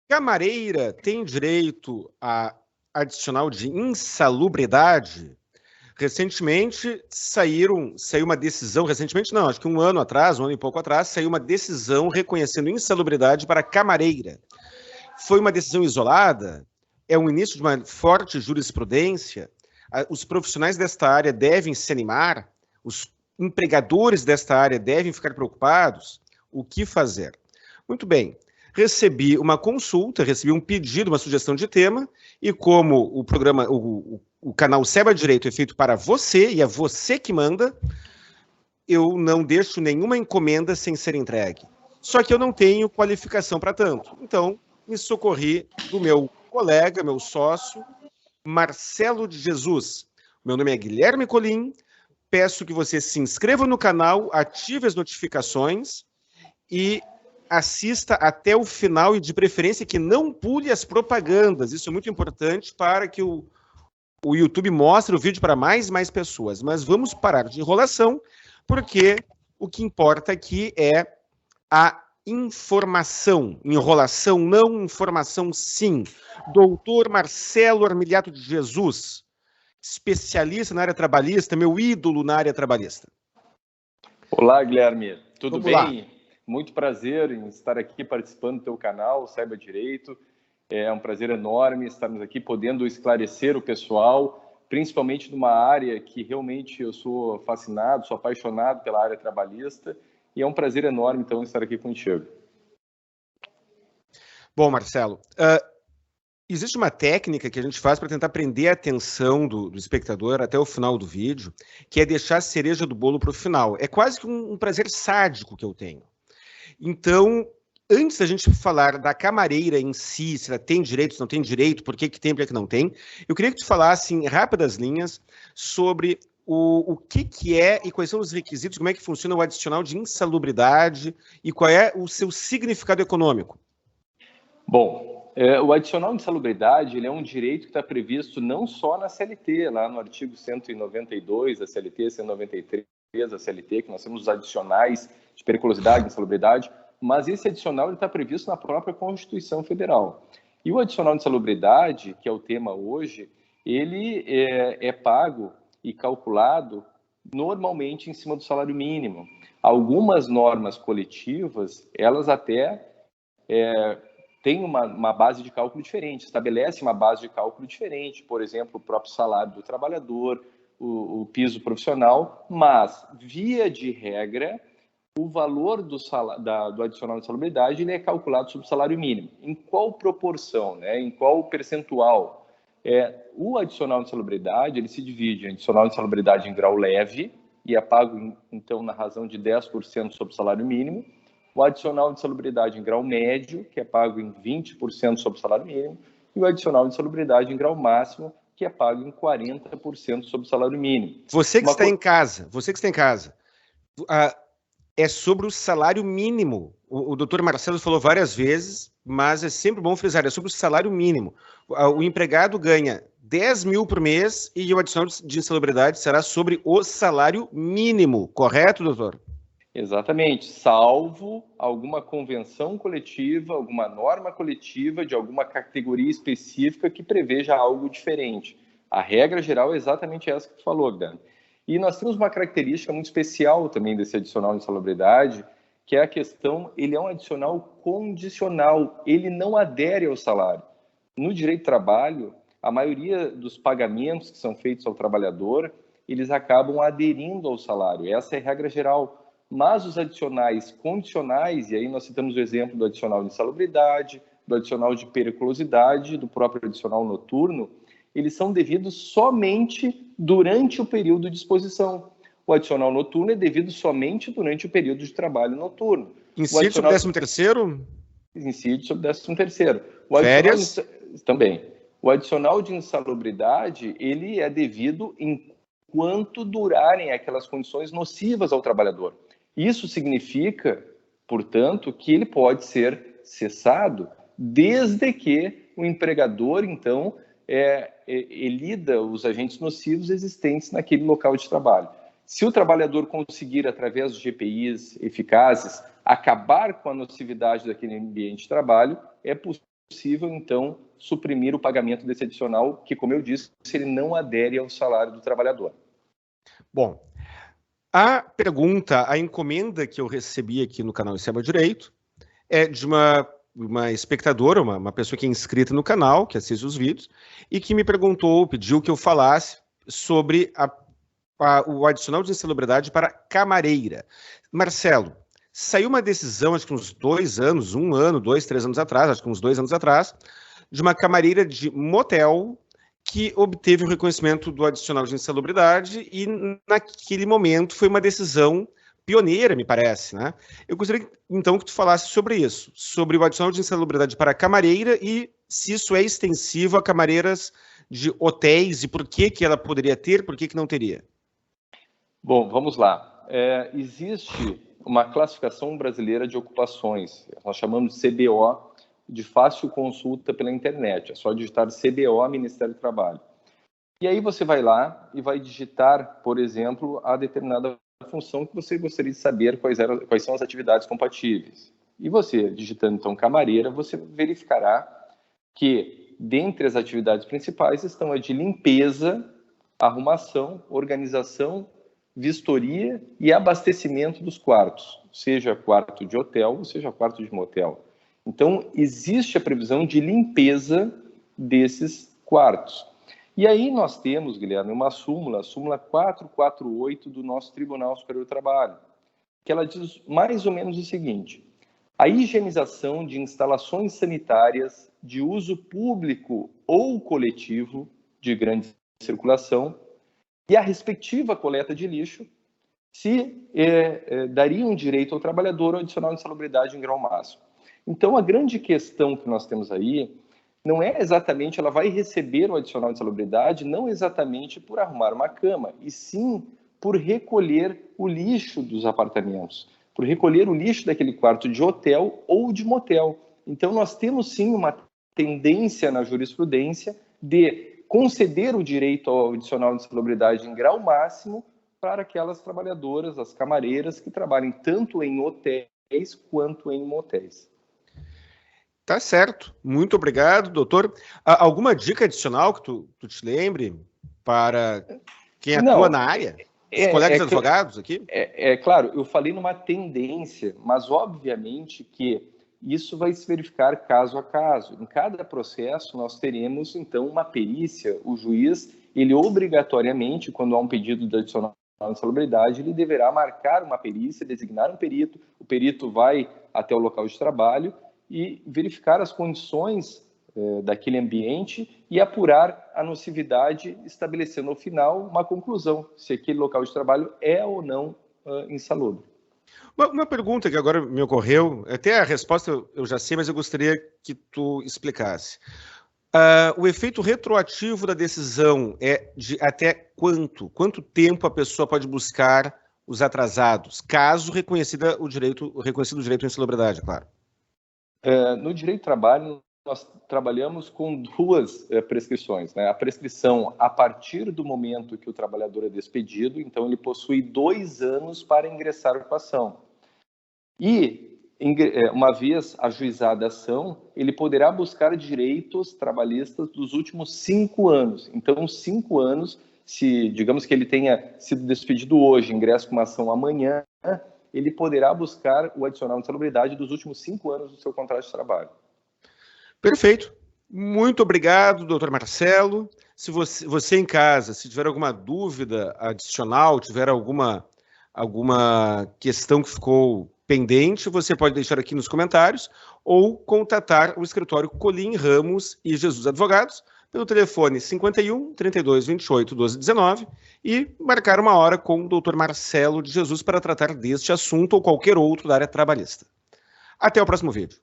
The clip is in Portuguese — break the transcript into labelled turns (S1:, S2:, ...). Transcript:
S1: Camareira tem direito a adicional de insalubridade? Recentemente saiu uma decisão, recentemente não, acho que um ano atrás, um ano e pouco atrás, saiu uma decisão reconhecendo insalubridade para camareira. Foi uma decisão isolada? É o início de uma forte jurisprudência? Os profissionais desta área devem se animar? Os empregadores desta área devem ficar preocupados? O que fazer? Muito bem. Recebi uma consulta, recebi um pedido, uma sugestão de tema, e como o programa, o canal Saiba Direito é feito para você, e é você que manda, eu não deixo nenhuma encomenda sem ser entregue. Só que eu não tenho qualificação para tanto. Então, me socorri do meu colega, meu sócio, Marcelo de Jesus. Meu nome é Guilherme Colim. Peço que você se inscreva no canal, ative as notificações e assista até o final e, de preferência, que não pule as propagandas. Isso é muito importante para que o YouTube mostre o vídeo para mais e mais pessoas. Mas vamos parar de enrolação, porque o que importa aqui é a informação. Enrolação não, informação sim. Doutor Marcelo Armiliato de Jesus, especialista na área trabalhista, meu ídolo na área trabalhista.
S2: Olá, Guilherme. Tudo
S1: Vamos
S2: bem?
S1: lá.
S2: Muito prazer em estar aqui participando do teu canal, Saiba Direito. É um prazer enorme estarmos aqui podendo esclarecer o pessoal, principalmente numa área que realmente eu sou fascinado, sou apaixonado pela área trabalhista, e é um prazer enorme, então, estar aqui contigo.
S1: Bom, Marcelo, existe uma técnica que a gente faz para tentar prender a atenção do espectador até o final do vídeo, que é deixar a cereja do bolo para o final. É quase que um prazer sádico que eu tenho. Então, antes da gente falar da camareira em si, se ela tem direito, se não tem direito, por que tem, por que não tem, eu queria que tu falasse em rápidas linhas sobre o que é e quais são os requisitos, como é que funciona o adicional de insalubridade e qual é o seu significado econômico.
S2: Bom, o adicional de insalubridade ele é um direito que está previsto não só na CLT, lá no artigo 192 da CLT, 193 da CLT, que nós temos os adicionais de periculosidade e insalubridade, mas esse adicional está previsto na própria Constituição Federal. E o adicional de insalubridade, que é o tema hoje, ele é pago e calculado normalmente em cima do salário mínimo. Algumas normas coletivas, elas até tem uma base de cálculo diferente, estabelece uma base de cálculo diferente, por exemplo, o próprio salário do trabalhador, o piso profissional, mas, via de regra, o valor do adicional de salubridade ele é calculado sobre o salário mínimo. Em qual proporção, né? Em qual percentual? O adicional de salubridade ele se divide em adicional de salubridade em grau leve, e é pago, então, na razão de 10% sobre o salário mínimo, o adicional de salubridade em grau médio, que é pago em 20% sobre o salário mínimo, e o adicional de salubridade em grau máximo, que é pago em 40% sobre o salário mínimo.
S1: Você que está em casa, é sobre o salário mínimo. O doutor Marcelo falou várias vezes, mas é sempre bom frisar, é sobre o salário mínimo. O empregado ganha 10 mil por mês e o adicional de insalubridade será sobre o salário mínimo, correto, doutor?
S2: Exatamente, salvo alguma convenção coletiva, alguma norma coletiva de alguma categoria específica que preveja algo diferente. A regra geral é exatamente essa que tu falou, Dan. E nós temos uma característica muito especial também desse adicional de insalubridade, que é a questão, ele é um adicional condicional, ele não adere ao salário. No direito do trabalho, a maioria dos pagamentos que são feitos ao trabalhador, eles acabam aderindo ao salário. Essa é a regra geral. Mas os adicionais condicionais, e aí nós citamos o exemplo do adicional de insalubridade, do adicional de periculosidade, do próprio adicional noturno, eles são devidos somente durante o período de exposição. O adicional noturno é devido somente durante o período de trabalho noturno.
S1: Incide sobre o 13º?
S2: Incide sobre o 13º.
S1: Férias?
S2: Também. O adicional de insalubridade, ele é devido enquanto durarem aquelas condições nocivas ao trabalhador. Isso significa, portanto, que ele pode ser cessado desde que o empregador, então, elida os agentes nocivos existentes naquele local de trabalho. Se o trabalhador conseguir, através de GPIs eficazes, acabar com a nocividade daquele ambiente de trabalho, é possível possível, então, suprimir o pagamento desse adicional, que, como eu disse, ele não adere ao salário do trabalhador.
S1: Bom, a pergunta, a encomenda que eu recebi aqui no canal Saiba Direito é de uma espectadora, uma pessoa que é inscrita no canal, que assiste os vídeos, e que me perguntou, pediu que eu falasse sobre o adicional de insalubridade para camareira. Marcelo, saiu uma decisão, acho que uns 2 anos, 1 ano, 2, 3 anos atrás, acho que uns 2 anos atrás, de uma camareira de motel que obteve o reconhecimento do adicional de insalubridade e, naquele momento, foi uma decisão pioneira, me parece, né? Eu gostaria, então, que tu falasse sobre isso, sobre o adicional de insalubridade para camareira e se isso é extensivo a camareiras de hotéis e por que ela poderia ter, por que não teria.
S2: Bom, vamos lá. Existe uma classificação brasileira de ocupações, nós chamamos de CBO, de fácil consulta pela internet. É só digitar CBO, Ministério do Trabalho. E aí você vai lá e vai digitar, por exemplo, a determinada função que você gostaria de saber quais são as atividades compatíveis. E você, digitando então camareira, você verificará que, dentre as atividades principais, estão a de limpeza, arrumação, organização, vistoria e abastecimento dos quartos, seja quarto de hotel, seja quarto de motel. Então, existe a previsão de limpeza desses quartos. E aí nós temos, Guilherme, uma súmula, a súmula 448 do nosso Tribunal Superior do Trabalho, que ela diz mais ou menos o seguinte: a higienização de instalações sanitárias de uso público ou coletivo de grande circulação e a respectiva coleta de lixo dariam direito ao trabalhador ao adicional de insalubridade em grau máximo. Então, a grande questão que nós temos aí não é exatamente, ela vai receber o adicional de insalubridade, não exatamente por arrumar uma cama, e sim por recolher o lixo dos apartamentos, por recolher o lixo daquele quarto de hotel ou de motel. Então, nós temos sim uma tendência na jurisprudência de conceder o direito ao adicional de insalubridade em grau máximo para aquelas trabalhadoras, as camareiras, que trabalhem tanto em hotéis quanto em motéis.
S1: Tá certo. Muito obrigado, doutor. Alguma dica adicional que tu te lembre para quem atua na área? Os colegas advogados aqui?
S2: Claro, eu falei numa tendência, mas obviamente que isso vai se verificar caso a caso. Em cada processo, nós teremos, então, uma perícia. O juiz, ele obrigatoriamente, quando há um pedido de adicional de insalubridade, ele deverá marcar uma perícia, designar um perito. O perito vai até o local de trabalho e verificar as condições daquele ambiente e apurar a nocividade, estabelecendo ao final uma conclusão, se aquele local de trabalho é ou não insalubre.
S1: Uma pergunta que agora me ocorreu, até a resposta eu já sei, mas eu gostaria que tu explicasse. O efeito retroativo da decisão é de até quanto? Quanto tempo a pessoa pode buscar os atrasados, caso reconhecido o direito à insalubridade, claro?
S2: No direito do trabalho, nós trabalhamos com 2 prescrições, né? A prescrição a partir do momento que o trabalhador é despedido, então ele possui 2 anos para ingressar com a ação. E, uma vez ajuizada a ação, ele poderá buscar direitos trabalhistas dos últimos 5 anos. Então, 5 anos, se digamos que ele tenha sido despedido hoje, ingressa com uma ação amanhã, ele poderá buscar o adicional de insalubridade dos últimos 5 anos do seu contrato de trabalho.
S1: Perfeito. Muito obrigado, doutor Marcelo. Se você em casa, se tiver alguma dúvida adicional, tiver alguma questão que ficou pendente, você pode deixar aqui nos comentários ou contatar o escritório Colim Ramos e Jesus Advogados pelo telefone 51 32 28 12 19 e marcar uma hora com o doutor Marcelo de Jesus para tratar deste assunto ou qualquer outro da área trabalhista. Até o próximo vídeo.